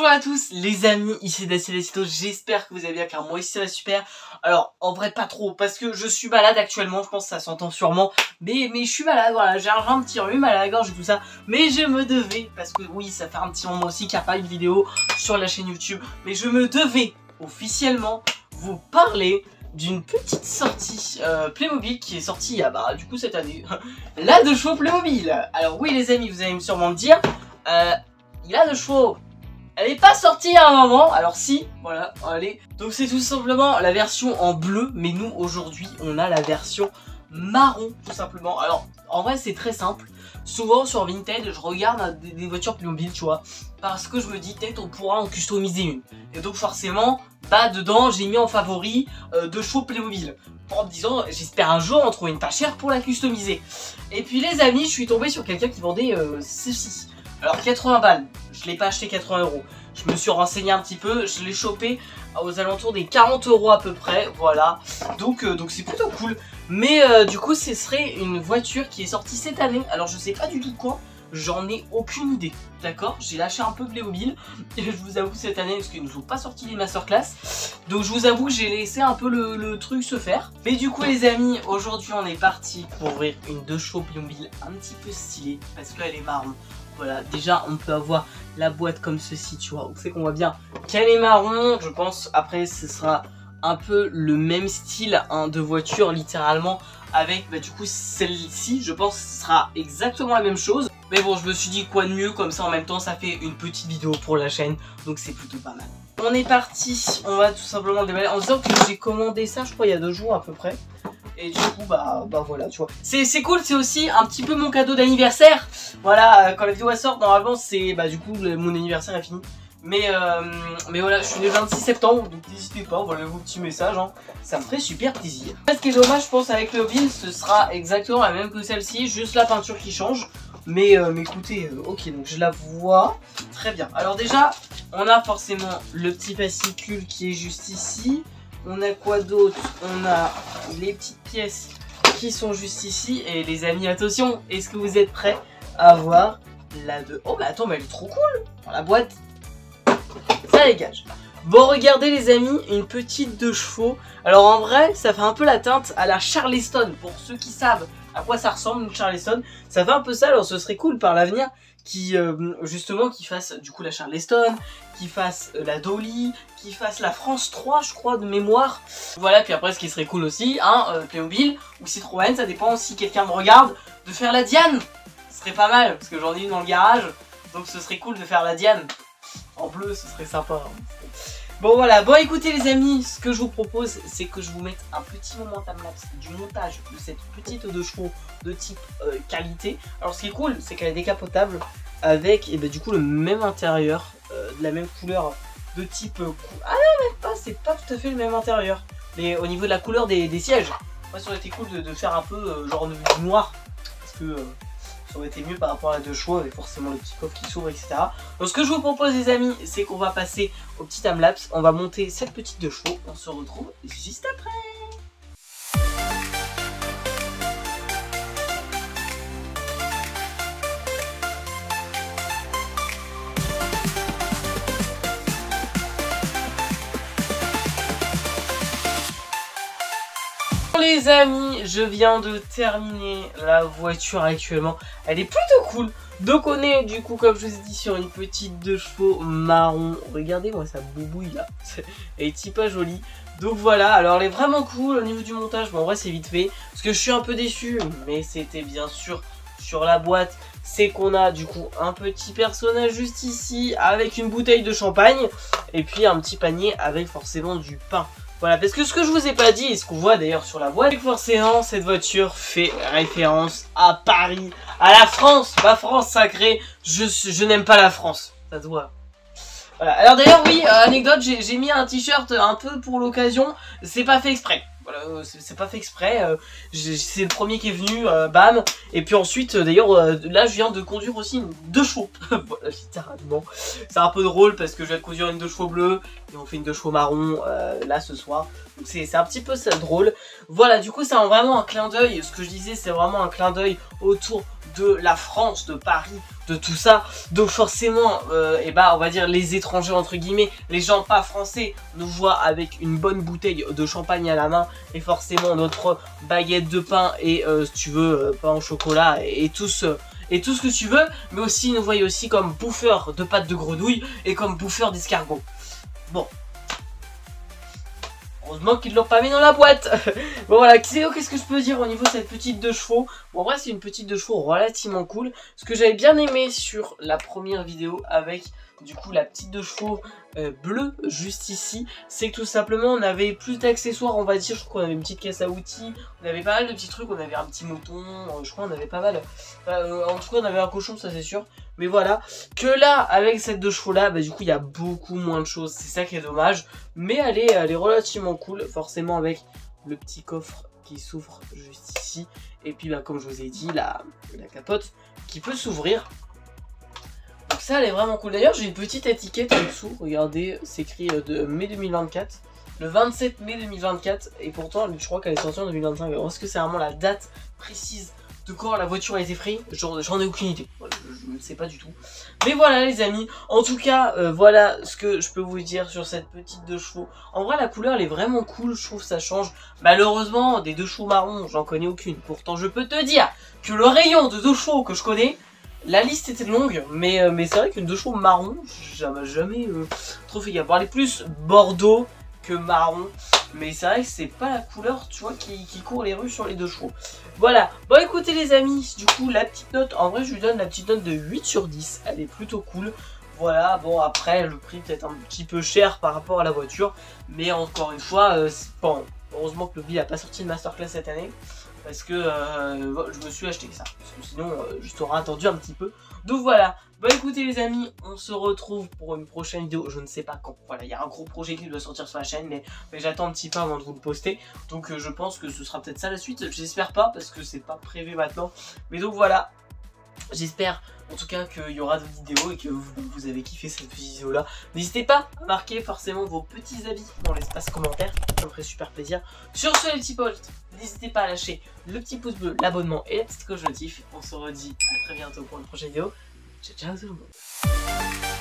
à tous les amis, ici Dacielito, j'espère que vous allez bien car moi ici ça va super. Alors en vrai pas trop parce que je suis malade actuellement, je pense que ça s'entend sûrement. Mais je suis malade, voilà, j'ai un petit rhume à la gorge et tout ça. Mais je me devais, parce que oui ça fait un petit moment aussi qu'il n'y a pas eu de vidéo sur la chaîne YouTube. Mais je me devais officiellement vous parler d'une petite sortie Playmobil qui est sortie du coup cette année. La 2 chevaux Playmobil. Alors oui les amis, vous allez sûrement me dire, il a 2 chevaux. Elle n'est pas sortie à un moment, alors si, voilà, allez. Donc c'est tout simplement la version en bleu, mais nous aujourd'hui on a la version marron tout simplement. Alors en vrai c'est très simple, souvent sur Vinted je regarde des voitures Playmobil tu vois, parce que je me dis peut-être on pourra en customiser une. Et donc forcément, dedans j'ai mis en favori 2 chevaux Playmobil. En me disant j'espère un jour en trouver une pas chère pour la customiser. Et puis les amis, je suis tombé sur quelqu'un qui vendait ceci. Alors 80 balles, je l'ai pas acheté 80 €. Je me suis renseigné un petit peu, je l'ai chopé aux alentours des 40 € à peu près, voilà. Donc c'est plutôt cool. Mais du coup ce serait une voiture qui est sortie cette année. Alors je sais pas du tout quand, j'en ai aucune idée. D'accord, j'ai lâché un peu Playmobil. Et je vous avoue cette année, parce qu'ils nous ont pas sorti les masterclass. Donc je vous avoue que j'ai laissé un peu le truc se faire. Mais du coup les amis, aujourd'hui on est parti pour ouvrir une 2 chevaux Playmobil un petit peu stylée. Parce qu'elle est marron. Voilà, déjà on peut avoir la boîte comme ceci, tu vois, c'est qu'on voit bien qu'elle est marron, je pense, après ce sera un peu le même style de voiture littéralement, avec du coup celle-ci, je pense ce sera exactement la même chose. Mais bon, je me suis dit quoi de mieux, comme ça en même temps ça fait une petite vidéo pour la chaîne, donc c'est plutôt pas mal. On est parti, on va tout simplement le déballer en disant que j'ai commandé ça je crois il y a 2 jours à peu près. Et du coup voilà tu vois, c'est cool, c'est aussi un petit peu mon cadeau d'anniversaire. Voilà, quand la vidéo sort normalement c'est du coup mon anniversaire est fini. Mais voilà, je suis né le 26 septembre, donc n'hésitez pas, envoyez vos petits messages, hein. Ça me ferait super plaisir. Ce qui est dommage, je pense, avec le Playmobil, ce sera exactement la même que celle-ci, juste la peinture qui change. Mais écoutez, ok, donc je la vois très bien. Alors déjà, on a forcément le petit fascicule qui est juste ici. On a quoi d'autre? On a les petites pièces qui sont juste ici. Et les amis, attention, est-ce que vous êtes prêts à voir la 2? Oh, mais attends, mais elle est trop cool! Dans la boîte, ça dégage. Bon, regardez les amis, une petite 2 chevaux. Alors en vrai, ça fait un peu la teinte à la Charleston. Pour ceux qui savent à quoi ça ressemble une Charleston, ça fait un peu ça. Alors ce serait cool par l'avenir qui justement qui fasse du coup la Charleston, qui fasse la Dolly, qui fasse la France 3 je crois de mémoire. Voilà, puis après ce qui serait cool aussi, Playmobil ou Citroën, ça dépend si quelqu'un me regarde, de faire la Diane. Ce serait pas mal, parce que j'en ai une dans le garage, donc ce serait cool de faire la Diane. En bleu, ce serait sympa. Bon voilà, bon écoutez les amis, ce que je vous propose, c'est que je vous mette un petit moment time-lapse du montage de cette petite 2 chevaux de type qualité. Alors ce qui est cool, c'est qu'elle est décapotable avec du coup le même intérieur, de la même couleur de type... Ah non, même pas, c'est pas tout à fait le même intérieur. Mais au niveau de la couleur des sièges, moi ça aurait été cool de faire un peu genre du noir, parce que... ça aurait été mieux par rapport à la 2 chevaux avec forcément le petit coffre qui s'ouvre, etc. Donc ce que je vous propose les amis, c'est qu'on va passer au petit timelapse. On va monter cette petite 2 chevaux. On se retrouve juste après. Les amis, je viens de terminer la voiture actuellement. Elle est plutôt cool. Donc on est du coup comme je vous ai dit sur une petite 2 chevaux marron. Regardez-moi ça boubouille là. Elle est pas jolie. Donc voilà, alors elle est vraiment cool au niveau du montage. Bon en vrai c'est vite fait. Parce que je suis un peu déçu. Mais c'était bien sûr sur la boîte. C'est qu'on a du coup un petit personnage juste ici avec une bouteille de champagne. Et puis un petit panier avec forcément du pain. Voilà, parce que ce que je vous ai pas dit, et ce qu'on voit d'ailleurs sur la boîte, c'est que forcément cette voiture fait référence à Paris, à la France, ma France sacrée, je n'aime pas la France, ça se voit. Voilà, alors d'ailleurs oui, anecdote, j'ai mis un t-shirt un peu pour l'occasion, c'est pas fait exprès. Voilà, c'est pas fait exprès, c'est le premier qui est venu, bam. Et puis ensuite, d'ailleurs, là je viens de conduire aussi une 2 chevaux. Voilà, littéralement. C'est un peu drôle parce que je viens de conduire une 2 chevaux bleue et on fait une 2 chevaux marron là ce soir. Donc c'est un petit peu ça drôle. Voilà, du coup c'est vraiment un clin d'œil. Ce que je disais, c'est vraiment un clin d'œil autour de la France, de Paris, de tout ça. Donc forcément, et bah on va dire les étrangers entre guillemets, les gens pas français nous voient avec une bonne bouteille de champagne à la main et forcément notre baguette de pain et si tu veux pain au chocolat et tout ce que tu veux, mais aussi nous voient aussi comme bouffeur de pâtes de grenouille et comme bouffeur d'escargot. Bon. Heureusement qu'ils l'ont pas mis dans la boîte. Bon voilà, qu'est-ce que je peux dire au niveau de cette petite 2 chevaux? Bon en vrai c'est une petite 2 chevaux relativement cool. Ce que j'avais bien aimé sur la première vidéo avec du coup la petite 2 chevaux bleue juste ici, c'est que tout simplement on avait plus d'accessoires, on va dire. Je crois qu'on avait une petite caisse à outils, on avait pas mal de petits trucs, on avait un petit mouton, je crois on avait pas mal, en tout cas on avait un cochon, ça c'est sûr. Mais voilà, que là avec cette 2 chevaux là, bah du coup il y a beaucoup moins de choses, c'est ça qui est dommage. Mais elle est relativement cool, forcément avec le petit coffre qui s'ouvre juste ici. Et puis bah comme je vous ai dit, la capote qui peut s'ouvrir. Donc ça elle est vraiment cool. D'ailleurs j'ai une petite étiquette en dessous, regardez, c'est écrit de mai 2024. Le 27 mai 2024 et pourtant je crois qu'elle est sortie en 2025. Alors est-ce que c'est vraiment la date précise de quand la voiture a été free? J'en ai aucune idée, je ne sais pas du tout. Mais voilà les amis, en tout cas voilà ce que je peux vous dire sur cette petite 2 chevaux. En vrai la couleur elle est vraiment cool, je trouve ça change. Malheureusement des 2 chevaux marrons j'en connais aucune. Pourtant je peux te dire que le rayon de 2 chevaux que je connais, la liste était longue, mais c'est vrai qu'une 2 chevaux marron, jamais trop fait gaffe. Bon, elle est plus bordeaux que marron, mais c'est vrai que c'est pas la couleur, tu vois, qui court les rues sur les 2 chevaux. Voilà, bon écoutez les amis, du coup la petite note, en vrai je lui donne la petite note de 8 sur 10, elle est plutôt cool. Voilà, bon après le prix peut-être un petit peu cher par rapport à la voiture, mais encore une fois, bon, heureusement que le Bill a pas sorti de masterclass cette année. Parce que je me suis acheté ça. Parce que sinon, je t'aurais attendu un petit peu. Donc voilà. Bon écoutez les amis, on se retrouve pour une prochaine vidéo. Je ne sais pas quand. Voilà, il y a un gros projet qui doit sortir sur la chaîne. Mais j'attends un petit peu avant de vous le poster. Donc je pense que ce sera peut-être ça la suite. J'espère pas parce que c'est pas prévu maintenant. Mais donc voilà. J'espère en tout cas qu'il y aura d'autres vidéos et que vous avez kiffé cette petite vidéo là. N'hésitez pas à marquer forcément vos petits avis dans l'espace commentaire, ça me ferait super plaisir. Sur ce les petits potes, n'hésitez pas à lâcher le petit pouce bleu, l'abonnement et la petite cloche notif. On se redit à très bientôt pour une prochaine vidéo. Ciao ciao tout le monde.